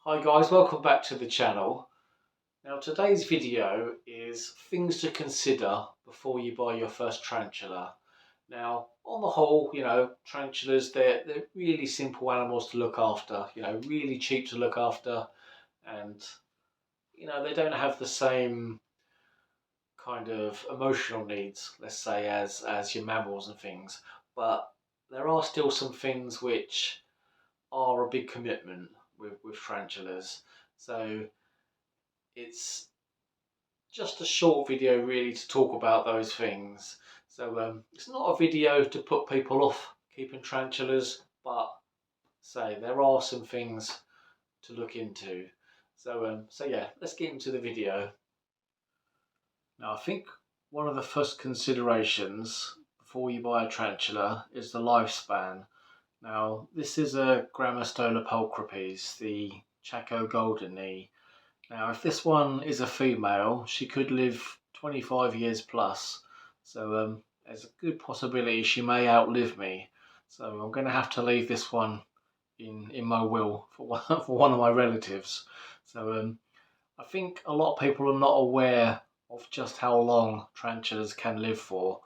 Hi guys, welcome back to the channel. Now today's video is things to consider before you buy your first tarantula. Now on the whole, tarantulas, they're really simple animals to look after, really cheap to look after, and they don't have the same kind of emotional needs, let's say, as your mammals and things. But there are still some things which are a big commitment with tarantulas. So it's just a short video really to talk about those things. So it's not a video to put people off keeping tarantulas, but say there are some things to look into. So yeah, let's get into the video. Now I think one of the first considerations before you buy a tarantula is the lifespan. Now this is a Grammostola pulchripes, the Chaco golden knee. Now, if this one is a female, she could live 25 years plus. So there's a good possibility she may outlive me. So I'm going to have to leave this one in my will for one, for one of my relatives. So I think a lot of people are not aware of just how long tarantulas can live for.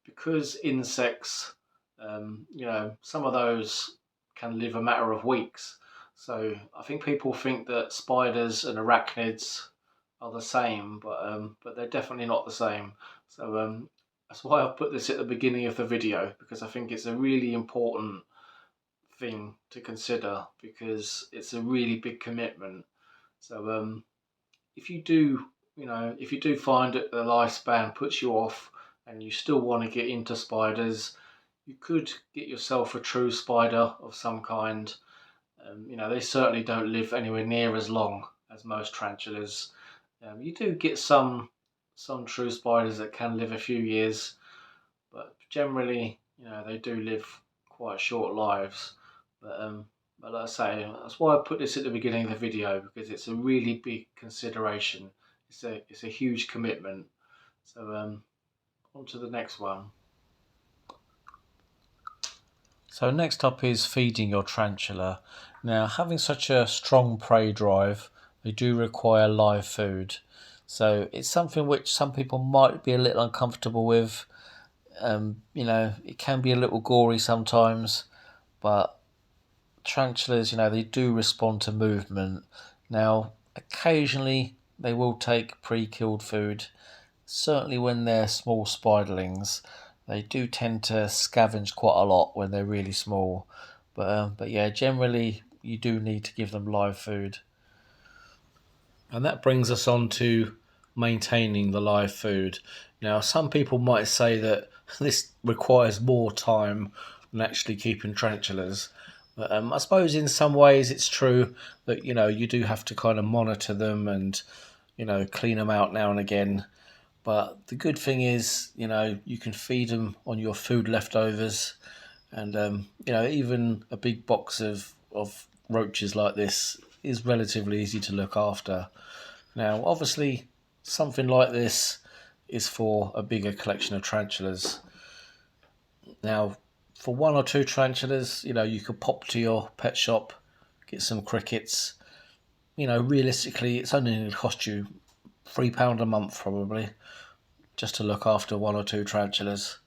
Because insects, some of those can live a matter of weeks. So I think people think that spiders and arachnids are the same, but they're definitely not the same. So that's why I've put this at the beginning of the video, because I think it's a really important thing to consider, because it's a really big commitment. So if you do, if you do find that the lifespan puts you off and you still want to get into spiders, you could get yourself a true spider of some kind. They certainly don't live anywhere near as long as most tarantulas. You do get some true spiders that can live a few years, but generally, they do live quite short lives. But like I say, that's why I put this at the beginning of the video, because it's a really big consideration. It's a huge commitment. So on to the next one. So next up is feeding your tarantula. Now, having such a strong prey drive, they do require live food. So it's something which some people might be a little uncomfortable with. It can be a little gory sometimes, but tarantulas, they do respond to movement. Now, occasionally they will take pre-killed food. Certainly when they're small spiderlings, they do tend to scavenge quite a lot when they're really small. But yeah, generally you do need to give them live food. And that brings us on to maintaining the live food. Now, some people might say that this requires more time than actually keeping tarantulas. But I suppose in some ways it's true that, you do have to kind of monitor them and, clean them out now and again. But the good thing is, you can feed them on your food leftovers. And, even a big box of roaches like this is relatively easy to look after. Now, obviously, something like this is for a bigger collection of tarantulas. Now, for one or two tarantulas, you could pop to your pet shop, get some crickets. Realistically, it's only going to cost you £3 a month probably, just to look after one or two tarantulas.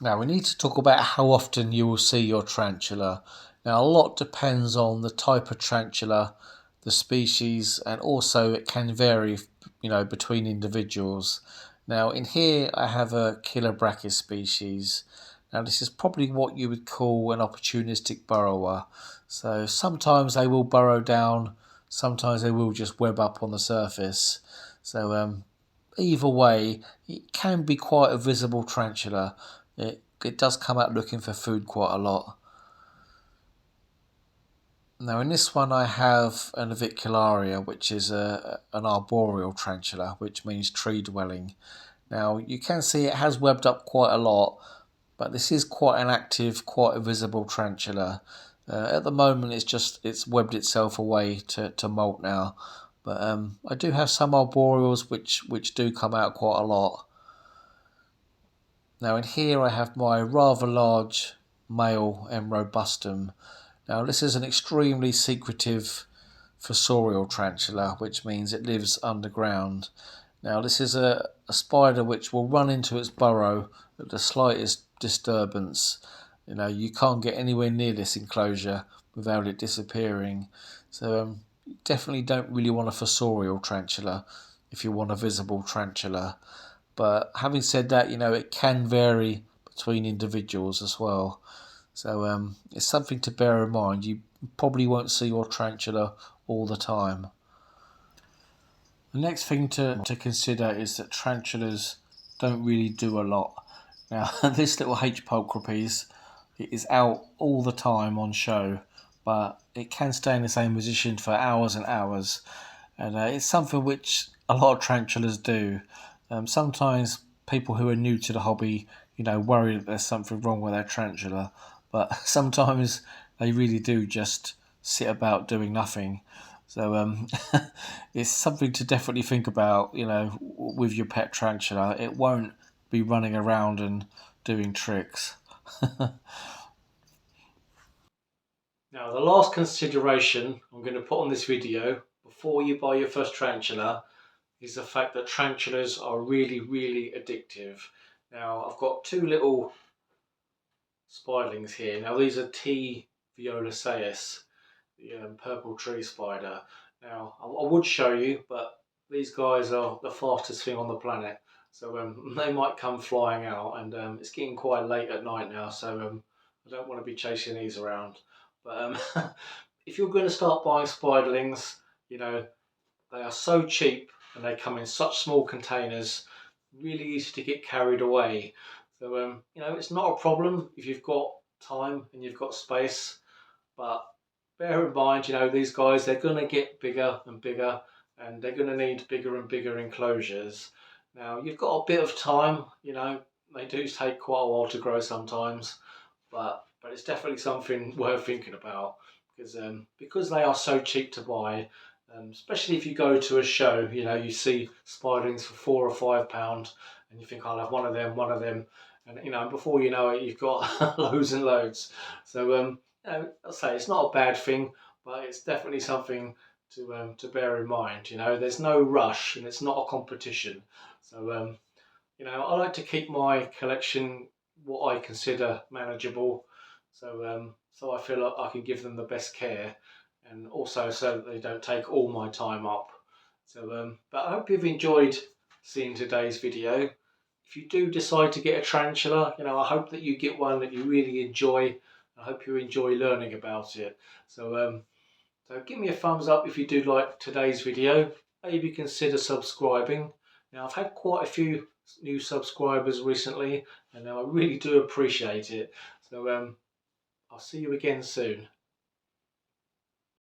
Now we need to talk about how often you will see your tarantula. Now a lot depends on the type of tarantula, the species, and also it can vary, between individuals. Now in here I have a killer brachis species. Now this is probably what you would call an opportunistic burrower. So sometimes they will burrow down, sometimes they will just web up on the surface. So either way, it can be quite a visible tarantula. It does come out looking for food quite a lot. Now in this one I have an avicularia, which is an arboreal tarantula, which means tree dwelling. Now you can see it has webbed up quite a lot, but this is quite an active, quite a visible tarantula. At the moment it's webbed itself away to molt now, but I do have some arboreals which do come out quite a lot. Now in here I have my rather large male M. robustum. Now this is an extremely secretive fossorial tarantula, which means it lives underground. Now this is a spider which will run into its burrow at the slightest disturbance. You can't get anywhere near this enclosure without it disappearing. So you definitely don't really want a fossorial tarantula if you want a visible tarantula. But having said that, it can vary between individuals as well. So it's something to bear in mind. You probably won't see your tarantula all the time. The next thing to consider is that tarantulas don't really do a lot. Now, this little H. pulchripes is out all the time on show, but it can stay in the same position for hours and hours. And it's something which a lot of tarantulas do. Sometimes people who are new to the hobby, worry that there's something wrong with their tarantula, but sometimes they really do just sit about doing nothing. So it's something to definitely think about, with your pet tarantula. It won't be running around and doing tricks. Now, the last consideration I'm going to put on this video before you buy your first tarantula is the fact that tarantulas are really, really addictive. Now, I've got two little spiderlings here. Now, these are T. violaceus, the purple tree spider. Now, I would show you, but these guys are the fastest thing on the planet. So they might come flying out, and it's getting quite late at night now, so I don't want to be chasing these around. But if you're going to start buying spiderlings, they are so cheap and they come in such small containers, really easy to get carried away. So it's not a problem if you've got time and you've got space, but bear in mind, these guys, they're going to get bigger and bigger, and they're going to need bigger and bigger enclosures. Now, you've got a bit of time, they do take quite a while to grow sometimes, but it's definitely something worth thinking about, because they are so cheap to buy, especially if you go to a show, you see spiderlings for £4 or £5, and you think, I'll have one of them, and before you know it, you've got loads and loads. So I'll say it's not a bad thing, but it's definitely something to bear in mind. There's no rush, and it's not a competition. So I like to keep my collection what I consider manageable. So I feel like I can give them the best care, and also so that they don't take all my time up. But I hope you've enjoyed seeing today's video. If you do decide to get a tarantula, I hope that you get one that you really enjoy. I hope you enjoy learning about it. So give me a thumbs up if you do like today's video. Maybe consider subscribing. Now, I've had quite a few new subscribers recently, and I really do appreciate it. So I'll see you again soon.